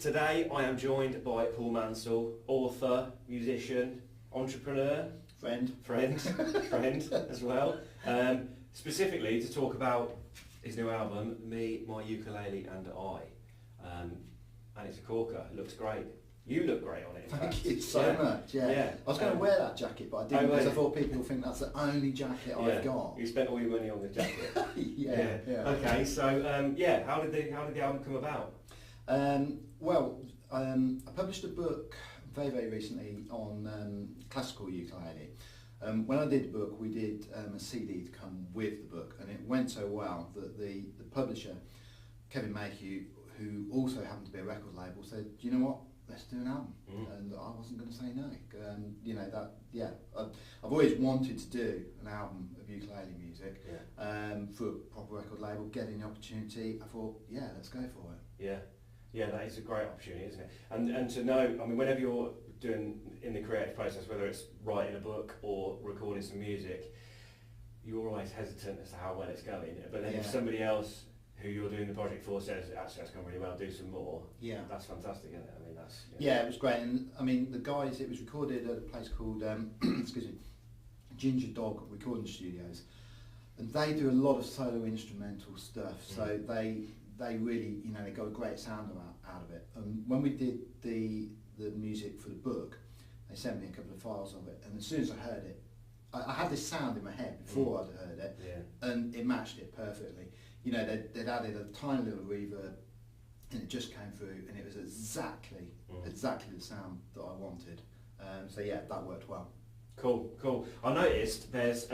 Today I am joined by Paul Mansell, author, musician, entrepreneur, friend as well, specifically to talk about his new album, Me, My Ukulele and I. And it's a corker, it looks great. You look great on it, in fact. Thank you so much, yeah. I was going to wear that jacket, but I didn't because I thought people would think that's the only jacket I've got. You spent all your money on the jacket. yeah. Okay, so how did the album come about? I published a book very, very recently on classical ukulele. When I did the book, we did a CD to come with the book, and it went so well that the publisher, Kevin Mayhew, who also happened to be a record label, said, "Do you know what? Let's do an album." And I wasn't going to say no. I've always wanted to do an album of ukulele music for a proper record label. Getting the opportunity, I thought, let's go for it. Yeah, that is a great opportunity, isn't it? And to know, I mean, whenever you're doing in the creative process, whether it's writing a book or recording some music, you're always hesitant as to how well it's going. But then if somebody else who you're doing the project for says, actually that's gone really well, do some more, that's fantastic, isn't it? I mean, that's... it was great. And I mean, the guys, it was recorded at a place called, Ginger Dog Recording Studios. And they do a lot of solo instrumental stuff, so they really, they got a great sound out of it. And when we did the music for the book, they sent me a couple of files of it, and as soon as I heard it, I had this sound in my head before I'd heard it, and it matched it perfectly. They'd added a tiny little reverb, and it just came through, and it was exactly the sound that I wanted. That worked well. Cool. I noticed there's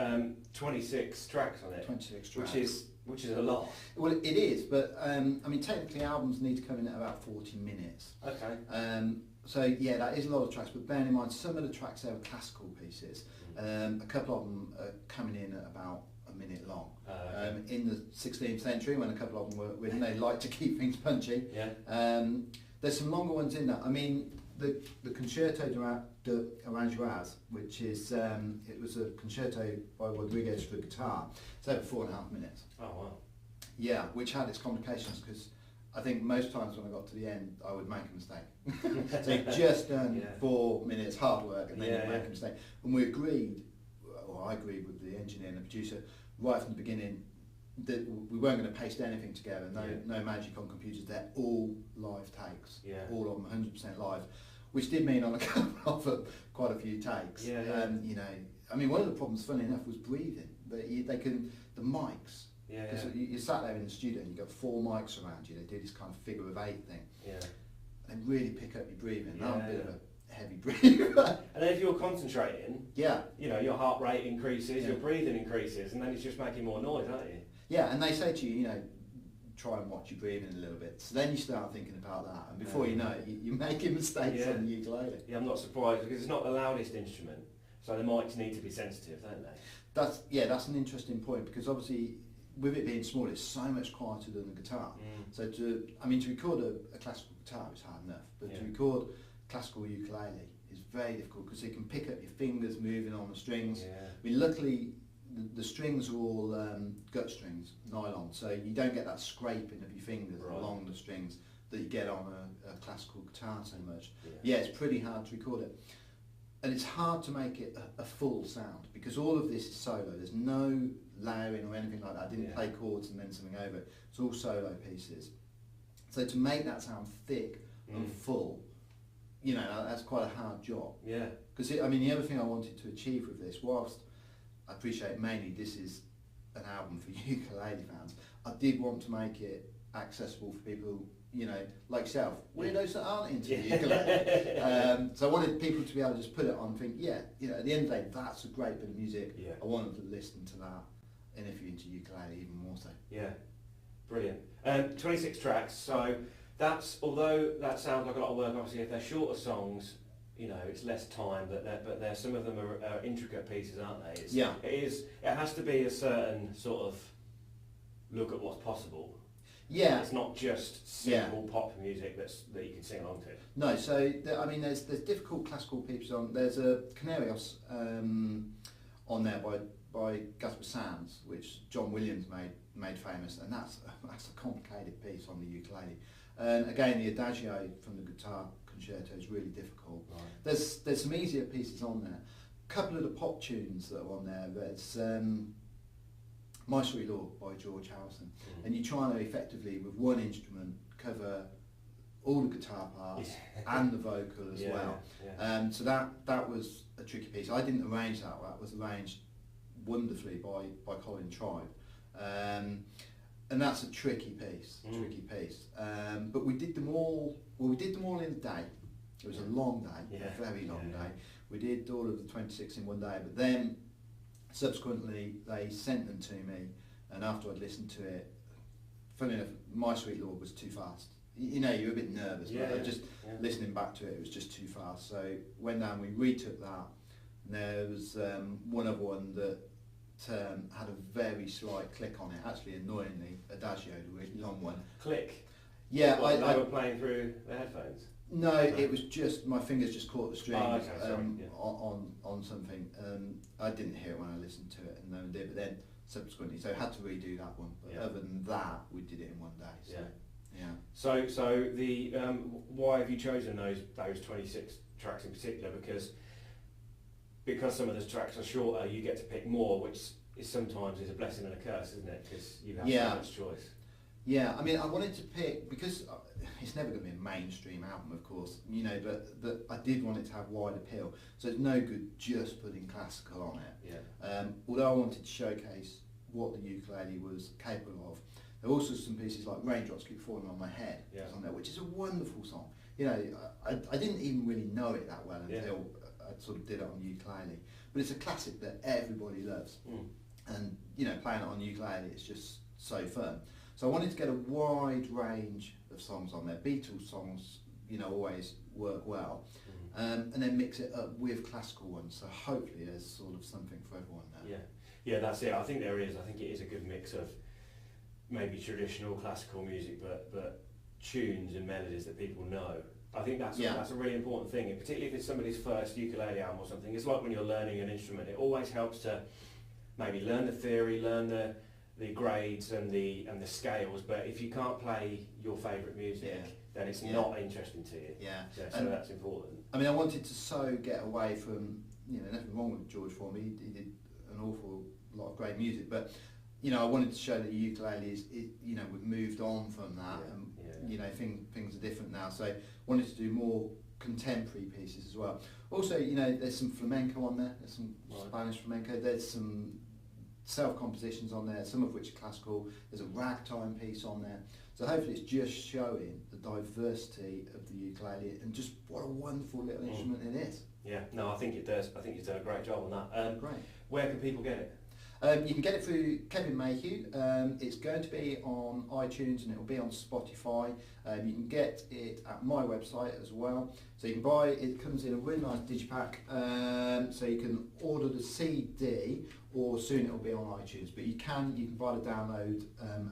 26 tracks on it. 26 tracks. Which is a lot. Well, it is, but technically albums need to come in at about 40 minutes. Okay. That is a lot of tracks, but bearing in mind some of the tracks there are classical pieces. A couple of them are coming in at about a minute long. In the 16th century, when a couple of them were written, they like to keep things punchy. There's some longer ones in that. I mean, the Concerto de Aranjuez, which is it was a concerto by Rodriguez for guitar. It's over 4.5 minutes. Oh wow! Yeah, which had its complications because I think most times when I got to the end, I would make a mistake. So you just done 4 minutes hard work, and then you make a mistake. And we agreed, or I agreed with the engineer and the producer right from the beginning, that we weren't going to paste anything together. No magic on computers. They're all live takes. All of them 100% live. Which did mean on a couple of them, quite a few takes. One of the problems, funny enough, was breathing. The mics. Because you sat there in the studio and you've got 4 mics around you. They do this kind of figure of 8 thing. They really pick up your breathing. I'm a bit of a heavy breather. And then if you're concentrating, your heart rate increases, your breathing increases, and then it's just making more noise, aren't you? Yeah, and they say to you, try and watch your breathing a little bit. So then you start thinking about that, and before you know it, you're making mistakes on the ukulele. Yeah, I'm not surprised because it's not the loudest instrument, so the mics need to be sensitive, don't they? That's an interesting point because obviously with it being small, it's so much quieter than the guitar. So to record a classical guitar is hard enough, but to record classical ukulele is very difficult because it can pick up your fingers moving on the strings. I mean, luckily the strings are all gut strings, nylon, so you don't get that scraping of your fingers along the strings that you get on a classical guitar so much. It's pretty hard to record it. And it's hard to make it a full sound because all of this is solo. There's no layering or anything like that. I didn't play chords and then something over it. It's all solo pieces. So to make that sound thick and full, that's quite a hard job. Because the other thing I wanted to achieve with this, whilst I appreciate mainly this is an album for ukulele fans, I did want to make it accessible for people, like yourself, weirdos that aren't into ukulele. So I wanted people to be able to just put it on and think, at the end of the day, that's a great bit of music. I want them to listen to that, and if you're into ukulele, even more so. Yeah, brilliant. 26 tracks, so although that sounds like a lot of work, obviously if they're shorter songs, it's less time, but some of them are intricate pieces, aren't they? It has to be a certain sort of look at what's possible. It's not just simple pop music that you can sing along to. No, so there's difficult classical pieces on. There's a Canarios on there by Gaspar Sands, which John Williams made famous, and that's a complicated piece on the ukulele. And again, the adagio from the guitar concerto is really difficult. Right. There's some easier pieces on there. A couple of the pop tunes that are on there, there's My Sweet Lord by George Harrison, and you're trying to effectively, with one instrument, cover all the guitar parts and the vocal as well. Yeah. So that was a tricky piece. I didn't arrange that. That was arranged wonderfully by Colin Tribe. And that's a tricky piece, but we did them all. Well, we did them all in a day. It was a long day, a very long day. We did all of the 26 in one day, but then subsequently they sent them to me, and after I'd listened to it, funny enough, My Sweet Lord was too fast. You know, you're a bit nervous, but just listening back to it, it was just too fast. So went down, we retook that, and there was one other one that had a very slight click on it, actually annoyingly, adagio, the really long one. Click? Yeah. What, they were playing through the headphones? No, it was just, my fingers just caught the strings on something. I didn't hear it when I listened to it, and no one did, but then subsequently, so I had to redo that one. But other than that, we did it in one day. So, So the why have you chosen those 26 tracks in particular? Because some of those tracks are shorter, you get to pick more, which is sometimes a blessing and a curse, isn't it? Because you have so much choice. Yeah, I mean, I wanted to pick, because it's never going to be a mainstream album, of course, you know, but I did want it to have wide appeal. So it's no good just putting classical on it. Yeah. Although I wanted to showcase what the ukulele was capable of. There were also some pieces like Raindrops Keep Falling on My Head on there, which is a wonderful song. You know, I didn't even really know it that well until I sort of did it on ukulele. But it's a classic that everybody loves. And, you know, playing it on ukulele is just so fun. So I wanted to get a wide range of songs on there. Beatles songs, you know, always work well. And then mix it up with classical ones. So hopefully there's sort of something for everyone there. Yeah, that's it. I think there is. I think it is a good mix of maybe traditional classical music, but tunes and melodies that people know. I think that's a really important thing, and particularly if it's somebody's first ukulele album or something. It's like when you're learning an instrument. It always helps to maybe learn the theory, learn the grades and the scales. But if you can't play your favourite music, then it's not interesting to you. So that's important. I mean, I wanted to get away from, you know, nothing wrong with George for me. He did an awful lot of great music, but you know, I wanted to show that the ukulele is, you know, we've moved on from that, and you know, things are different now. So wanted to do more contemporary pieces as well. Also, you know, there's some flamenco on there. There's some Spanish flamenco. There's some self-compositions on there, some of which are classical. There's a ragtime piece on there. So hopefully it's just showing the diversity of the ukulele and just what a wonderful little instrument it is. Yeah, no, I think it does. I think you've done a great job on that. Great. Where can people get it? You can get it through Kevin Mayhew. It's going to be on iTunes and it will be on Spotify. You can get it at my website as well. So you can buy it. It comes in a really nice digipack. So you can order the CD, or soon it will be on iTunes. But you can buy the download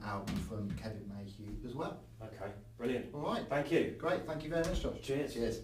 album from Kevin Mayhew as well. Okay, brilliant. All right. Thank you. Great. Thank you very much, Josh. Cheers. Cheers.